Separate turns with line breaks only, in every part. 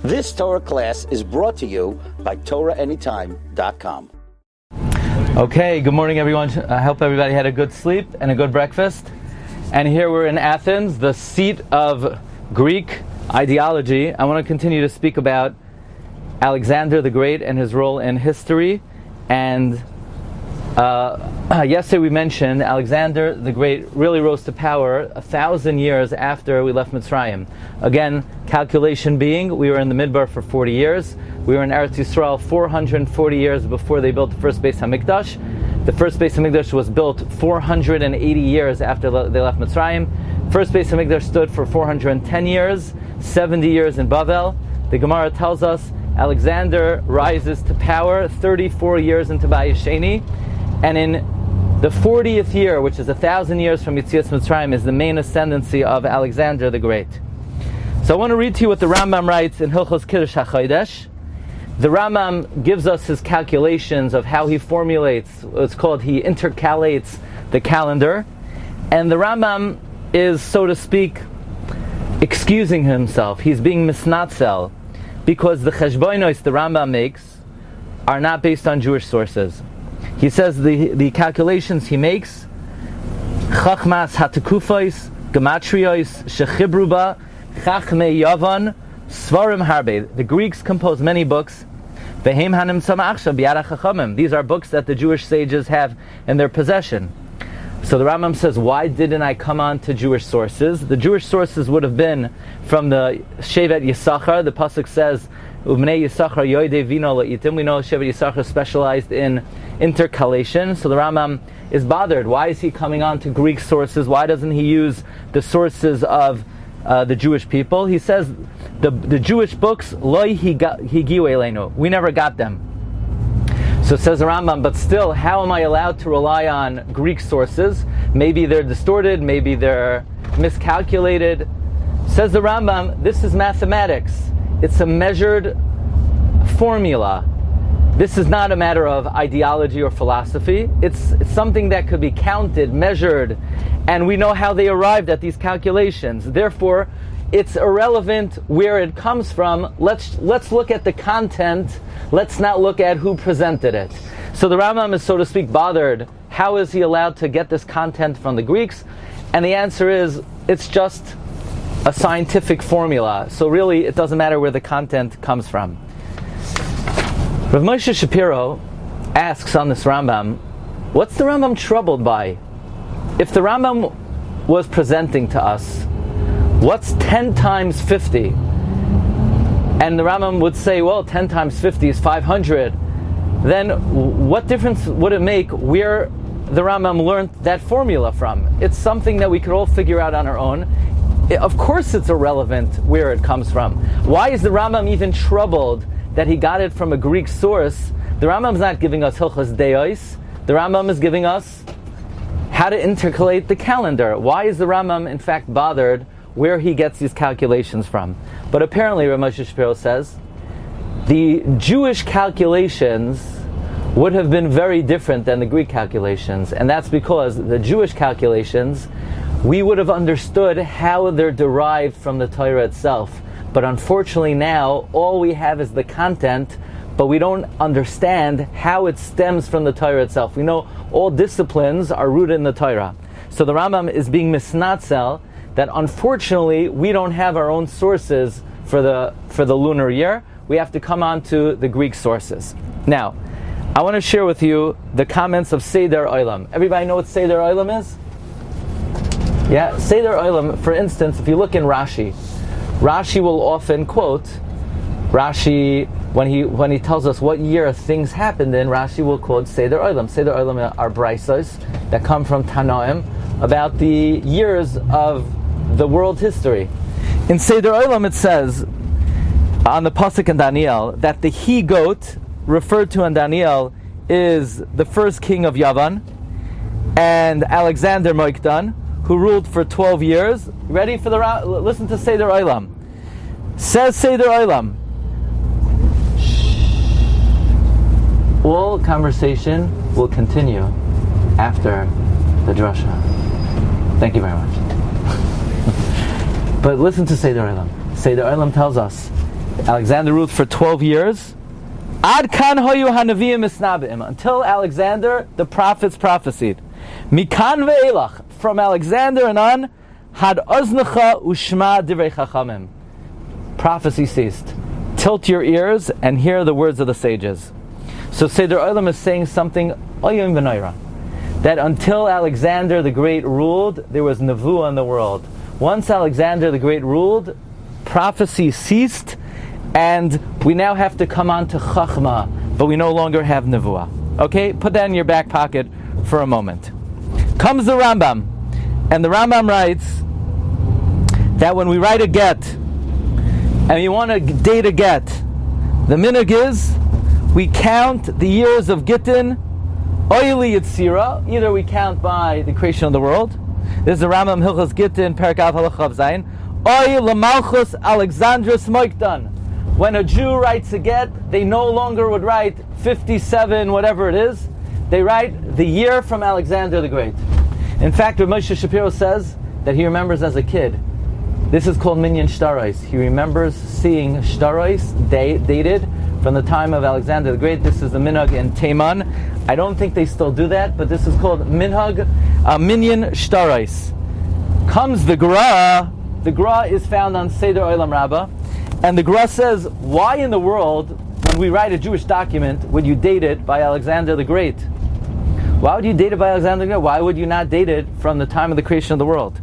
This Torah class is brought to you by TorahAnytime.com.
Okay, good morning everyone. I hope everybody had a good sleep and a good breakfast. And here we're in Athens, the seat of Greek ideology. I want to continue to speak about Alexander the Great and his role in history. And yesterday we mentioned Alexander the Great really rose to power 1,000 years after we left Mitzrayim. Again, calculation being, we were in the Midbar for 40 years. We were in Eretz Yisrael 440 years before they built the first Beis HaMikdash. The first Beis HaMikdash was built 480 years after they left Mitzrayim. First Beis HaMikdash stood for 410 years, 70 years in Bavel. The Gemara tells us Alexander rises to power 34 years into Bayis Sheni. And in the 40th year, which is 1,000 years from Yetzias Mitzrayim, is the main ascendancy of Alexander the Great. So I want to read to you what the Rambam writes in Hilchos Kiddush HaChodesh. The Rambam gives us his calculations of how he formulates, what's called, he intercalates the calendar. And the Rambam is, so to speak, excusing himself. He's being misnatzel, because the cheshbonos the Rambam makes are not based on Jewish sources. He says the calculations he makes, Chachmas hatekufos, gematrios, shechibruba, Chachmei Yavan, Svarim Harbe. The Greeks composed many books. Vehem hanim samachsha biyad hachachamim. These are books that the Jewish sages have in their possession. So the Rambam says, why didn't I come on to Jewish sources? The Jewish sources would have been from the Shevet Yisachar. The pasuk says, Ubnei Yisachar yoidei vino la'itim. We know Shevet Yisachar specialized in intercalation. So the Rambam is bothered. Why is he coming on to Greek sources? Why doesn't he use the sources of the Jewish people? He says the Jewish books, Loi higiu eleinu. We never got them. So says the Rambam, but still, how am I allowed to rely on Greek sources? Maybe they're distorted, maybe they're miscalculated. Says the Rambam, this is mathematics. It's a measured formula. This is not a matter of ideology or philosophy. It's something that could be counted, measured, and we know how they arrived at these calculations. Therefore, it's irrelevant where it comes from. Let's look at the content. Let's not look at who presented it. So the Rambam is, so to speak, bothered. How is he allowed to get this content from the Greeks? And the answer is, it's just a scientific formula. So really, it doesn't matter where the content comes from. Rav Moshe Shapiro asks on this Rambam, what's the Rambam troubled by? If the Rambam was presenting to us, what's 10 times 50? And the Rambam would say, well, 10 times 50 is 500. Then what difference would it make where the Rambam learned that formula from? It's something that we could all figure out on our own. Of course it's irrelevant where it comes from. Why is the Rambam even troubled that he got it from a Greek source? The Rambam's not giving us Hilchos Deos. The Rambam is giving us how to intercalate the calendar. Why is the Rambam, in fact, bothered where he gets these calculations from? But apparently, Rav Moshe Shapiro says, the Jewish calculations would have been very different than the Greek calculations. And that's because the Jewish calculations, we would have understood how they're derived from the Torah itself. But unfortunately now, all we have is the content, but we don't understand how it stems from the Torah itself. We know all disciplines are rooted in the Torah. So the Rambam is being misnatzel that unfortunately we don't have our own sources for the lunar year. We have to come on to the Greek sources. Now, I want to share with you the comments of Seder Olam. Everybody know what Seder Olam is? Yeah, Seder Olam, for instance, if you look in Rashi will often quote, Rashi, when he tells us what year things happened in, Rashi will quote Seder Olam. Seder Olam are braisos that come from Tanoim about the years of the world history. In Seder Olam it says, on the pasuk in Daniel, that the he-goat referred to in Daniel is the first king of Yavan, and Alexander Moikdan, who ruled for 12 years. Ready for the listen to Seder Olam. Says Seder Olam. All conversation will continue after the drasha. Thank you very much. But listen to Seder Olam. Seder Olam tells us Alexander ruled for 12 years. Ad kan hoyu hanaviyim misnabeim. Until Alexander, the prophets prophesied. Mikan ve'elach. From Alexander and on, had oznecha ushma divrei chachamim. Prophecy ceased. Tilt your ears and hear the words of the sages. So Seder Olam is saying something oyim v'noira. That until Alexander the Great ruled, there was nevuah in the world. Once Alexander the Great ruled, prophecy ceased, and we now have to come on to Chachma, but we no longer have Nevuah. Okay? Put that in your back pocket for a moment. Comes the Rambam, and the Rambam writes that when we write a get, and you want to date a get, the minhag is, we count the years of Gittin, Oili Yitzira, either we count by the creation of the world, this is the Rambam Hilchos Gittin, Perek Av Halachav Zayin, Oy Lamalchus Alexandrus Moikdan. When a Jew writes a get, they no longer would write 57, whatever it is. They write the year from Alexander the Great. In fact, Rabbi Moshe Shapiro says that he remembers as a kid. This is called Minion Shtarais. He remembers seeing Shtarais dated from the time of Alexander the Great. This is the minhag in Teiman. I don't think they still do that, but this is called minhag, Minion Shtarais. Comes the Gra. The Gra is found on Seder Olam Rabbah. And the Gra says, why in the world, when we write a Jewish document, would you date it by Alexander the Great? Why would you date it by Alexander the Great? Why would you not date it from the time of the creation of the world?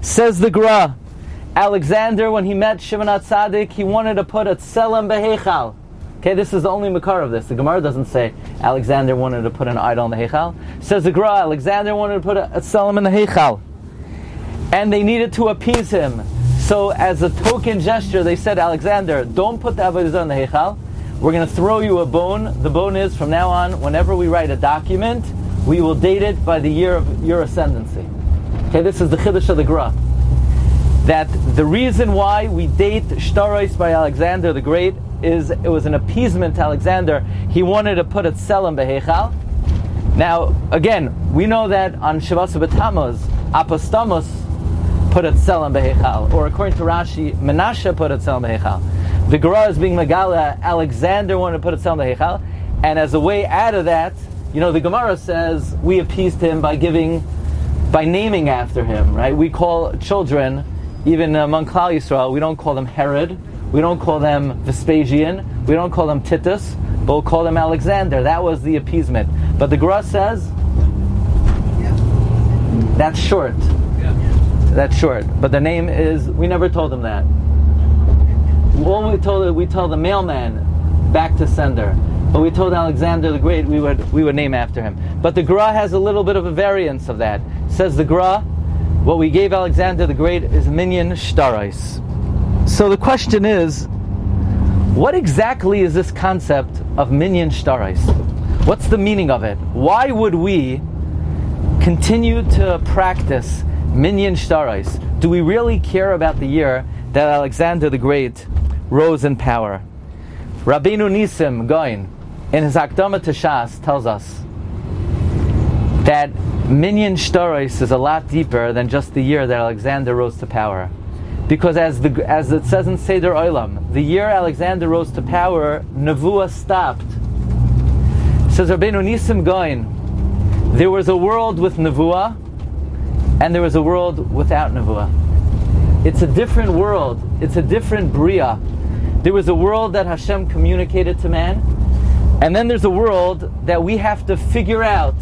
Says the Gra, Alexander, when he met Shimon HaTzadik, he wanted to put a tselem beheichal. Okay, this is the only makar of this. The Gemara doesn't say Alexander wanted to put an idol in the heichal. Says the Gra, Alexander wanted to put a tselem in the heichal. And they needed to appease him. So as a token gesture, they said, Alexander, don't put the Avodah Zarah in the Heichal. We're going to throw you a bone. The bone is, from now on, whenever we write a document, we will date it by the year of your ascendancy. Okay, this is the Chiddush of the Gra. That the reason why we date Shtarais by Alexander the Great is it was an appeasement to Alexander. He wanted to put a tselem beheichal. Now, again, we know that on Shavas B'Tammuz, Apostamos put a tselem beheichal, or according to Rashi, Menashe put a tselem beheichal. The Gemara is being megala. Alexander wanted to put a tselem beheichal, and as a way out of that, the Gemara says we appeased him by naming after him. Right? We call children, even among Klal Yisrael, we don't call them Herod, we don't call them Vespasian, we don't call them Titus, but we'll call them Alexander. That was the appeasement. But the Gemara says that's short. That's short, but the name is, we never told him that. All we told the mailman back to sender. But we told Alexander the Great we would name after him. But the Gra has a little bit of a variance of that. Says the Gra, what we gave Alexander the Great is Minion Shtarais. So the question is, what exactly is this concept of Minion Shtarais? What's the meaning of it? Why would we continue to practice Minion Shtarais? Do we really care about the year that Alexander the Great rose in power? Rabbeinu Nisim Gaon, in his Akdama to Shas, tells us that Minion Shtarais is a lot deeper than just the year that Alexander rose to power. Because as it says in Seder Olam, the year Alexander rose to power, Nevuah stopped. Says Rabbeinu Nisim Gaon, there was a world with Nevuah, and there was a world without Nevuah. It's a different world. It's a different Bria. There was a world that Hashem communicated to man, and then there's a world that we have to figure out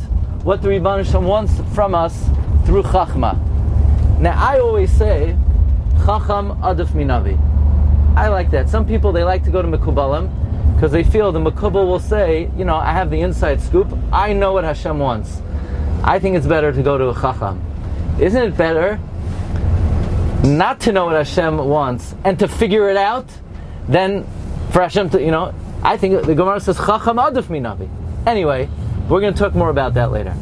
what the Rebbeinu Shalom wants from us through Chachma. Now, I always say, Chacham Adif Minavi. I like that. Some people, they like to go to Mekubalim because they feel the Mekubal will say, I have the inside scoop. I know what Hashem wants. I think it's better to go to a Chacham. Isn't it better not to know what Hashem wants and to figure it out than for Hashem to, I think the Gemara says, Chacham Adif Minavi. Anyway, we're going to talk more about that later.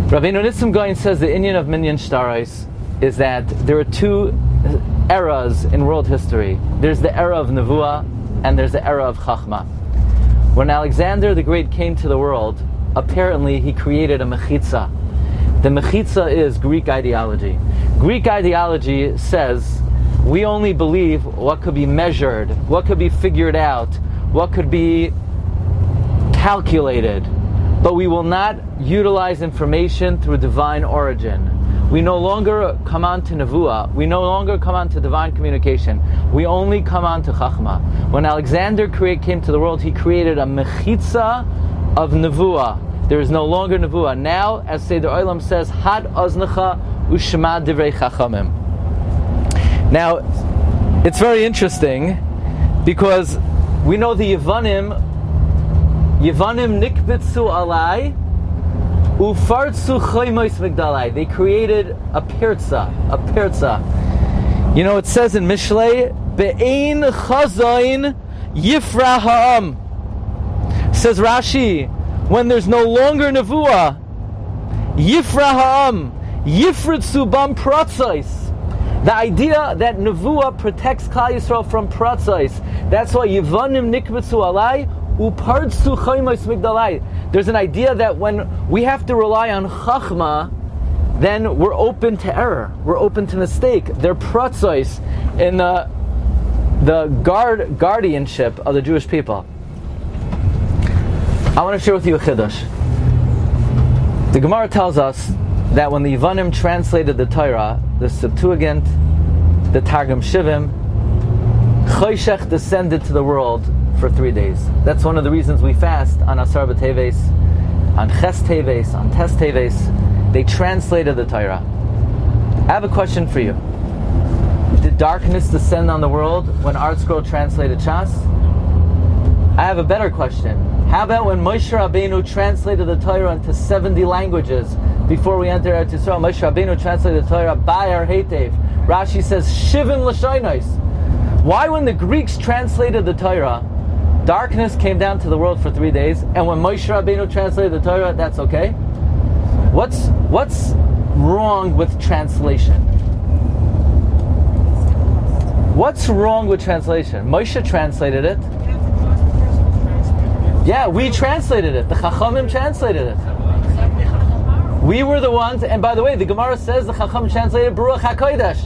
Rabbeinu Nisim Gaon says the Indian of Minion Shtarais is that there are two eras in world history. There's the era of Nevuah and there's the era of Chachma. When Alexander the Great came to the world, apparently he created a mechitza. The mechitza is Greek ideology. Greek ideology says we only believe what could be measured, what could be figured out, what could be calculated, but we will not utilize information through divine origin. We no longer come on to Nevuah. We no longer come on to divine communication. We only come on to Chachma. When Alexander came to the world, he created a mechitza of Nevuah. There is no longer Nevuah. Now, as Seder Olam says, Had oznecha u'shema divrei chachamim. Now, it's very interesting because we know the Yevanim nikbitzu alai ufartzu choymois migdalai. They created a pirza. You know, it says in Mishlei, be'ein chazayin yifra ha'am. Says Rashi, when there's no longer nevuah, yifra ha'am, yifritzu bam pratzais. The idea that nevuah protects Klal Yisrael from pratzais. That's why Yevanim nikbitzu alai upartzu choymois migdalai. There's an idea that when we have to rely on Chachma, then we're open to error, we're open to mistake. They're pratzos in the guardianship of the Jewish people. I want to share with you a chiddush. The Gemara tells us that when the Yevanim translated the Torah, the Septuagint, the Targum Shivim, Choshech descended to the world for 3 days. That's one of the reasons we fast on Asar B'Teves, on Ches Teves, on Tes Teves. They translated the Torah. I have a question for you. Did darkness descend on the world when Art Scroll translated Shas? I have a better question. How about when Moshe Rabbeinu translated the Torah into 70 languages before we entered Eretz Yisrael? Moshe Rabbeinu translated the Torah Bayar Heitev. Rashi says Shivim L'Shonos. Why, when the Greeks translated the Torah, darkness came down to the world for 3 days, and when Moshe Rabbeinu translated the Torah, that's okay? What's wrong with translation? What's wrong with translation? Moshe translated it. Yeah, we translated it. The Chachamim translated it. We were the ones, and by the way, the Gemara says the Chacham translated Baruch HaKodesh.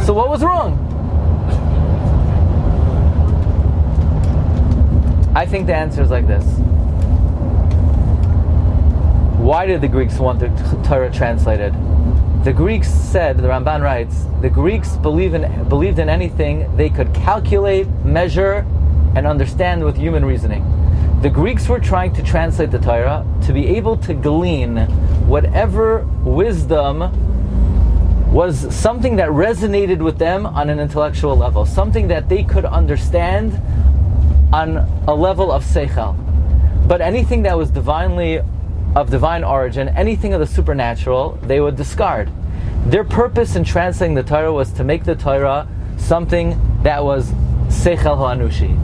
So what was wrong? I think the answer is like this. Why did the Greeks want the Torah translated? The Greeks said, the Ramban writes, the Greeks believed in anything they could calculate, measure, and understand with human reasoning. The Greeks were trying to translate the Torah to be able to glean whatever wisdom was something that resonated with them on an intellectual level, something that they could understand on a level of seichel. But anything that was of divine origin, anything of the supernatural, they would discard. Their purpose in translating the Torah was to make the Torah something that was seichel ha'anushi.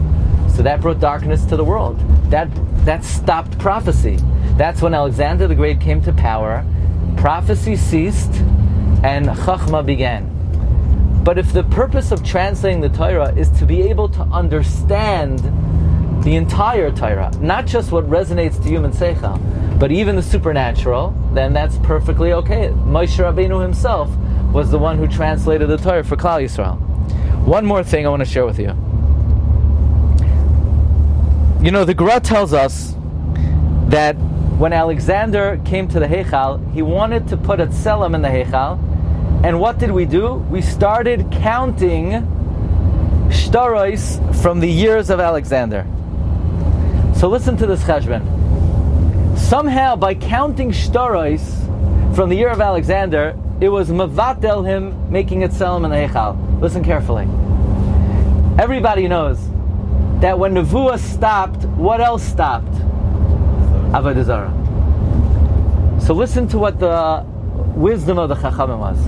So that brought darkness to the world. That stopped prophecy. That's when Alexander the Great came to power. Prophecy ceased and Chachma began. But if the purpose of translating the Torah is to be able to understand the entire Torah, not just what resonates to human seichel, but even the supernatural, then that's perfectly okay. Moshe Rabbeinu himself was the one who translated the Torah for Klal Yisrael. One more thing I want to share with you. You know, the Gemara tells us that when Alexander came to the Heichal, he wanted to put a tselem in the Heichal, and what did we do? We started counting shtaros from the years of Alexander. So listen to this cheshbon. Somehow, by counting shtaros from the year of Alexander, it was mevatel him making it tselem in the Heichal. Listen carefully. Everybody knows that when Nevuah stopped, what else stopped? Avodah Zarah. So listen to what the wisdom of the Chachamim was.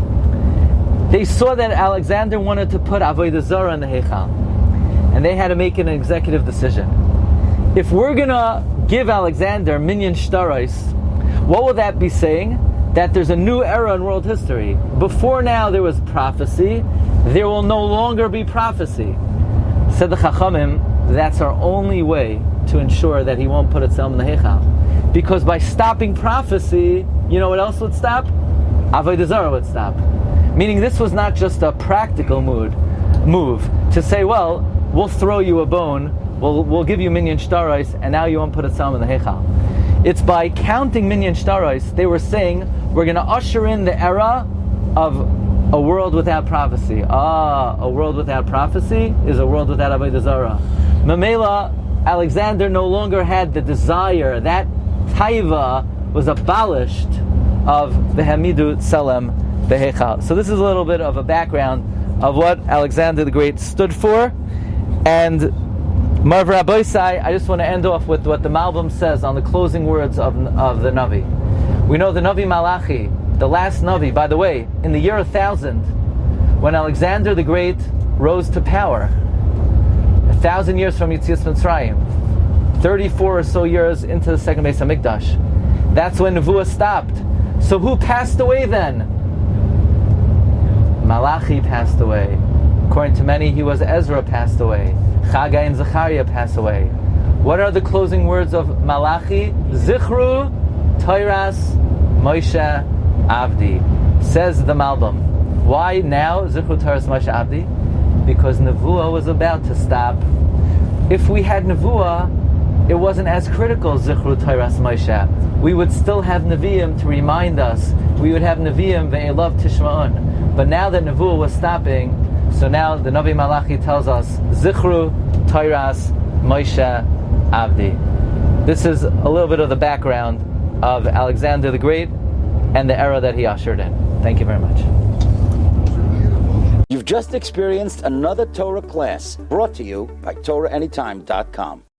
They saw that Alexander wanted to put Avodah Zarah in the Heichal, and they had to make an executive decision. If we're going to give Alexander Minion shtaros, what will that be saying? That there's a new era in world history. Before now there was prophecy, there will no longer be prophecy. Said the Chachamim, that's our only way to ensure that he won't put itself in the Heichal. Because by stopping prophecy, you know what else would stop? Avodah Zarah would stop. Meaning this was not just a practical move to say, well, we'll throw you a bone, we'll give you Minion shtaros, and now you won't put a psalm in the Heichal. It's by counting Minion shtaros, they were saying, we're going to usher in the era of a world without prophecy. A world without prophecy is a world without Avodah Zarah. Mamela, Alexander no longer had the desire, that taiva was abolished of V'hamidu Tselem Behechal. So this is a little bit of a background of what Alexander the Great stood for. And Marv Rabbeisai, I just want to end off with what the Malbim says on the closing words of the Navi. We know the Navi Malachi, the last Navi, by the way, in the year 1000, when Alexander the Great rose to power, 1,000 years from Yetzias Mitzrayim, 34 or so years into the second Beis HaMikdash. That's when Nevuah stopped. So who passed away then? Malachi passed away. According to many, he was Ezra passed away. Chagai and Zechariah passed away. What are the closing words of Malachi? Zichru Toras Moshe Avdi. Says the Malbim. Why now Zichru Toras Moshe Avdi? Because Nevuah was about to stop. If we had Nevuah, it wasn't as critical, Zichru Toras Moshe. We would still have Nevi'im to remind us. We would have Nevi'im ve'elav tishma'un. But now that Nevuah was stopping, so now the Navi Malachi tells us, Zichru Toras Moshe Avdi. This is a little bit of the background of Alexander the Great and the era that he ushered in. Thank you very much.
You've just experienced another Torah class brought to you by TorahAnytime.com.